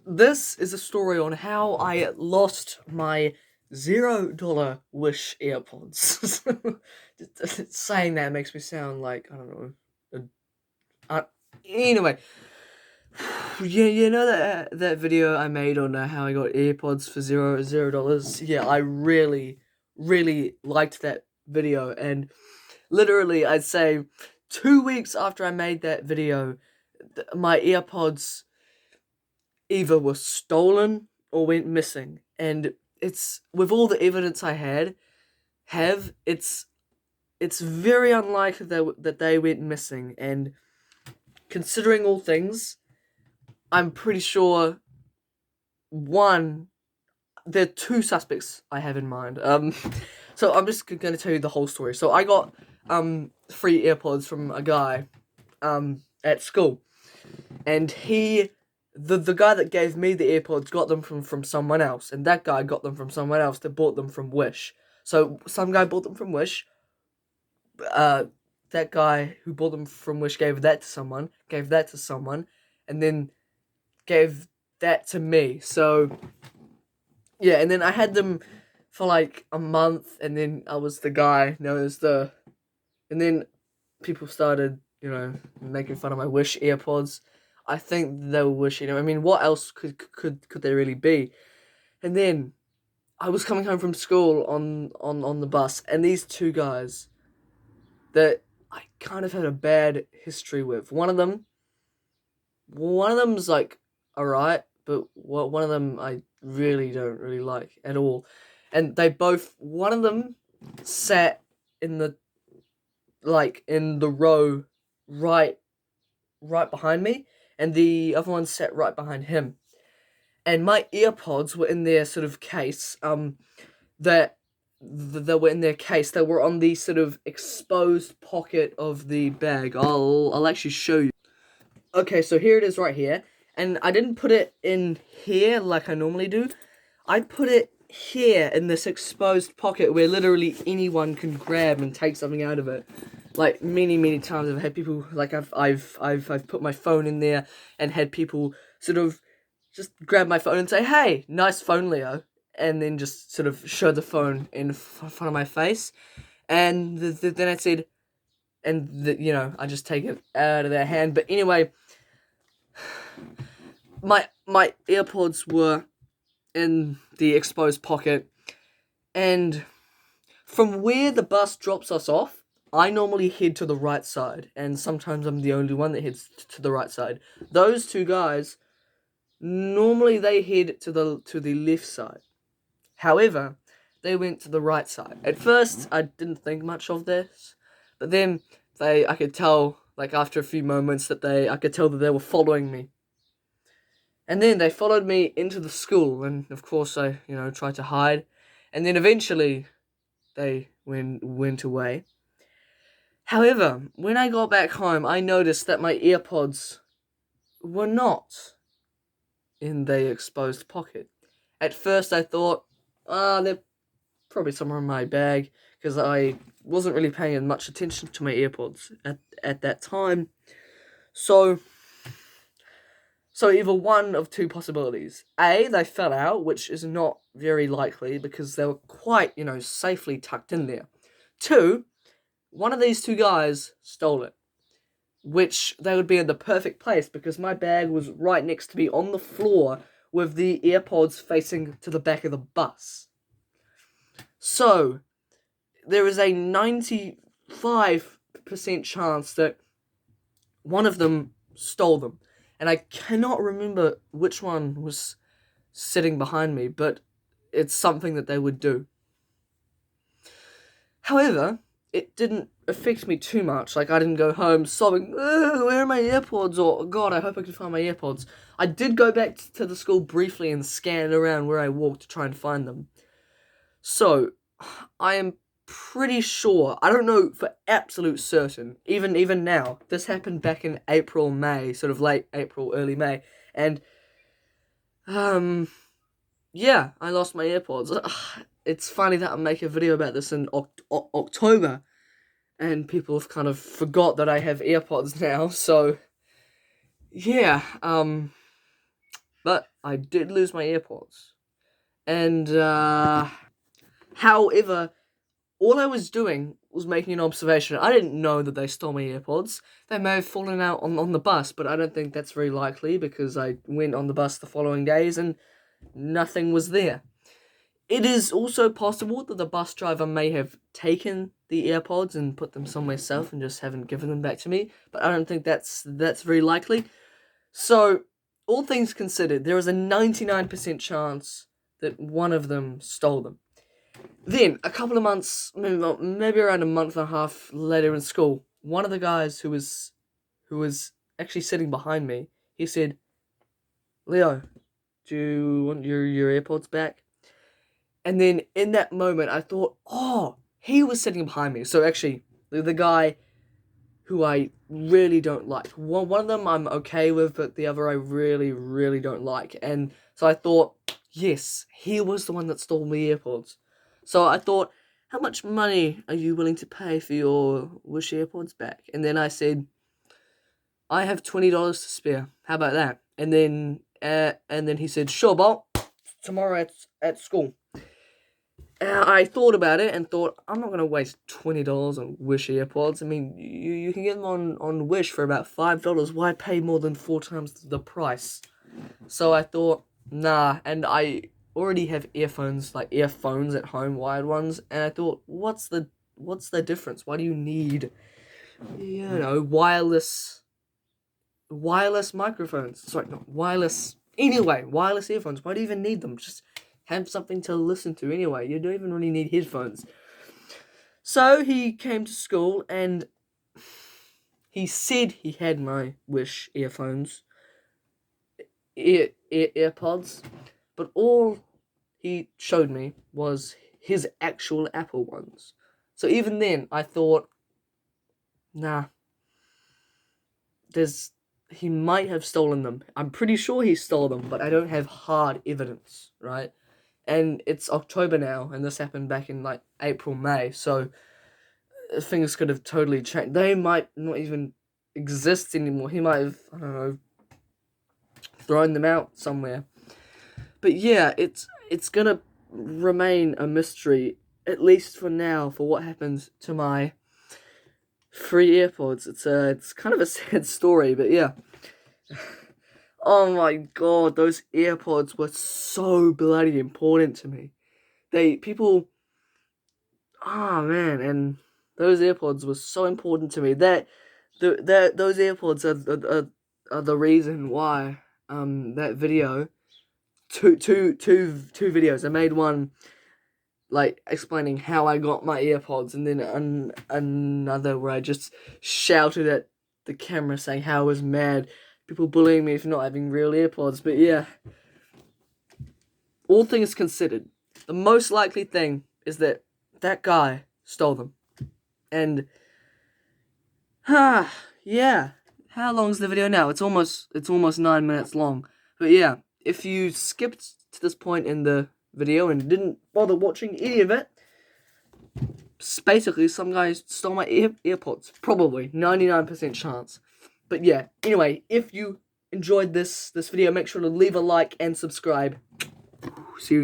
this is a story on how I lost my $0 Wish AirPods. Saying that makes me sound like, I don't know. Anyway, yeah, you know that video I made on how I got AirPods for $0? Yeah, I really liked that video, and literally, I'd say 2 weeks after I made that video, my AirPods either were stolen or went missing. And it's with all the evidence I have it's very unlikely that they went missing. And considering all things, I'm pretty sure one there are two suspects I have in mind. So I'm just gonna tell you the whole story. So I got free AirPods from a guy at school, and the guy that gave me the AirPods got them from someone else, and that guy got them from someone else that bought them from Wish. So some guy bought them from Wish. Uh, that guy who bought them from Wish gave that to someone, and then gave that to me. So yeah, and then I had them for like a month, and then I was the guy known as and then people started, making fun of my Wish AirPods. I think they were Wish, I mean, what else could they really be? And then I was coming home from school on the bus, and these two guys that I kind of had a bad history with. One of them's like alright, but one of them I really don't really like at all. And one of them sat in the in the row right behind me, and the other one sat right behind him. And my earpods were in their sort of case. That they were in their case. They were on the sort of exposed pocket of the bag. I'll actually show you. Okay, so here it is right here, and I didn't put it in here like I normally do. I put it here in this exposed pocket where literally anyone can grab and take something out of it. Like many times I've had people, like I've put my phone in there and had people sort of just grab my phone and say, "Hey, nice phone, Leo," and then just sort of show the phone in front of my face, and then I said, I just take it out of their hand. But anyway, my AirPods were in the exposed pocket, and from where the bus drops us off, I normally head to the right side, and sometimes I'm the only one that heads to the right side. Those two guys, normally they head to the left side. However, they went to the right side. At first, I didn't think much of this, but then I could tell, like after a few moments, I could tell that they were following me. And then they followed me into the school, and of course I, tried to hide. And then eventually, they went away. However, when I got back home, I noticed that my AirPods were not in the exposed pocket. At first, I thought, they're probably somewhere in my bag, because I wasn't really paying much attention to my AirPods at that time. So either one of two possibilities. A, they fell out, which is not very likely because they were quite, safely tucked in there. Two, one of these two guys stole it, which they would be in the perfect place because my bag was right next to me on the floor with the AirPods facing to the back of the bus. So, there is a 95% chance that one of them stole them. And I cannot remember which one was sitting behind me, but it's something that they would do. However, it didn't affect me too much. Like, I didn't go home sobbing, where are my AirPods? Or, God, I hope I can find my AirPods. I did go back to the school briefly and scan around where I walked to try and find them. So, I am pretty sure, I don't know for absolute certain, even now, this happened back in April, May, sort of late April, early May, and, yeah, I lost my AirPods. It's funny that I make a video about this in October, and people have kind of forgot that I have AirPods now, so, yeah, But I did lose my AirPods. And, however, all I was doing was making an observation. I didn't know that they stole my AirPods. They may have fallen out on the bus, but I don't think that's very likely because I went on the bus the following days and nothing was there. It is also possible that the bus driver may have taken the AirPods and put them somewhere safe and just haven't given them back to me, but I don't think that's very likely. So, all things considered, there is a 99% chance that one of them stole them. Then, a couple of months, maybe around a month and a half later in school, one of the guys who was actually sitting behind me, he said, "Leo, do you want your AirPods back?" And then in that moment, I thought, oh, he was sitting behind me. So actually, the guy who I really don't like. One of them I'm okay with, but the other I really, really don't like. And so I thought, yes, he was the one that stole my AirPods. So I thought, how much money are you willing to pay for your Wish AirPods back? And then I said, I have $20 to spare. How about that? And then he said, sure, Bolt. Tomorrow at school. I thought about it and thought, I'm not going to waste $20 on Wish AirPods. I mean, you can get them on Wish for about $5. Why pay more than 4 times the price? So I thought, nah, and I already have earphones at home, wired ones, and I thought, what's the difference? Why do you need, wireless microphones? Sorry, not wireless. Anyway, wireless earphones. Why do you even need them? Just have something to listen to anyway. You don't even really need headphones. So he came to school and he said he had my Wish AirPods, but all he showed me was his actual Apple ones. So even then, I thought, nah, he might have stolen them. I'm pretty sure he stole them, but I don't have hard evidence, right? And it's October now, and this happened back in April, May, so things could have totally changed. They might not even exist anymore. He might have, I don't know, thrown them out somewhere. But yeah, it's gonna remain a mystery, at least for now, for what happens to my free AirPods. It's kind of a sad story, but yeah. Oh my god, those AirPods were so bloody important to me. And those AirPods were so important to me. Those AirPods are the reason why that video, two videos. I made one explaining how I got my AirPods, and then another where I just shouted at the camera saying how I was mad. People bullying me for not having real AirPods. But yeah, all things considered, the most likely thing is that guy stole them. And yeah. How long's the video now? It's almost 9 minutes long. But yeah, if you skipped to this point in the video and didn't bother watching any of it, basically some guy stole my AirPods. Probably 99% chance. But yeah, anyway, if you enjoyed this video, make sure to leave a like and subscribe. See you soon.